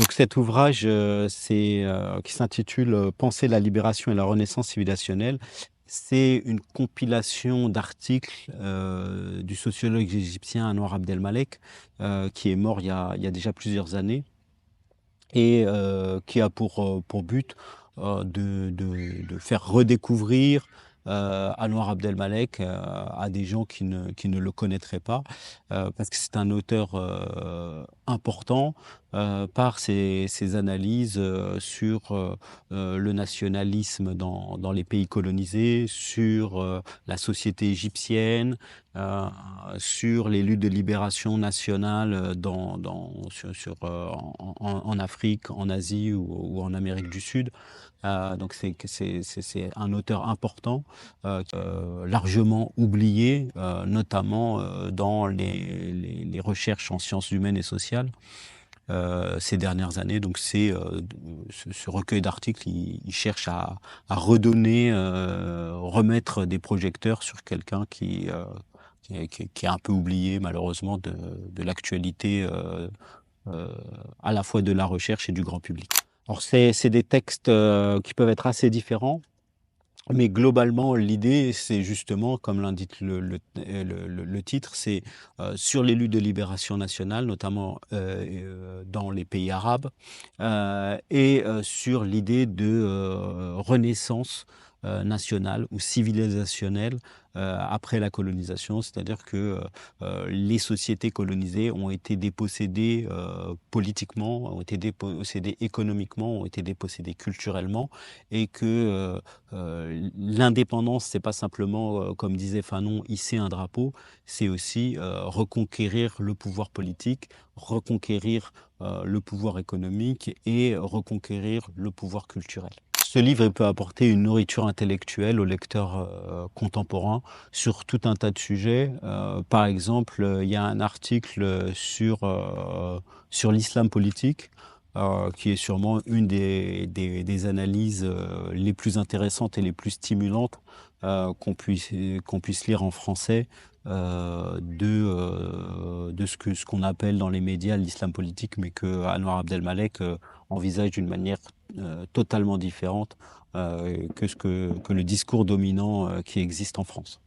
Donc cet ouvrage, qui s'intitule, «Penser la libération et la renaissance civilisationnelle». C'est une compilation d'articles, du sociologue égyptien Anouar Abdelmalek, qui est mort il y a déjà plusieurs années et qui a pour but, de faire redécouvrir, Anouar Abdelmalek, à des gens qui ne le connaîtraient pas, parce que c'est un auteur, important, par ses analyses, sur, le nationalisme dans les pays colonisés, sur, la société égyptienne, heu, sur les luttes de libération nationale, en Afrique, en Asie ou en Amérique du Sud. Donc c'est un auteur important, largement oublié, notamment, dans les recherches en sciences humaines et sociales, ces dernières années. Donc ce recueil d'articles, il cherche à redonner, remettre des projecteurs sur quelqu'un qui est un peu oublié malheureusement de l'actualité, à la fois de la recherche et du grand public. Alors c'est des textes, qui peuvent être assez différents, mais globalement l'idée c'est justement comme l'indique le titre, c'est, sur les luttes de libération nationale notamment, dans les pays arabes, et sur l'idée de, renaissance, nationale ou civilisationnelle, après la colonisation. C'est-à-dire que, les sociétés colonisées ont été dépossédées, politiquement, ont été dépossédées économiquement, ont été dépossédées culturellement et que, l'indépendance, c'est pas simplement, comme disait Fanon, hisser un drapeau, c'est aussi, reconquérir le pouvoir politique, reconquérir, le pouvoir économique et reconquérir le pouvoir culturel. Ce livre, il peut apporter une nourriture intellectuelle au lecteur, contemporain sur tout un tas de sujets. Par exemple, il y a un article, sur l'islam politique, qui est sûrement une des analyses, les plus intéressantes et les plus stimulantes, qu'on puisse lire en français, de ce qu'on appelle dans les médias l'islam politique, mais que Anouar Abdelmalek, envisage d'une manière, totalement différente, que le discours dominant, qui existe en France.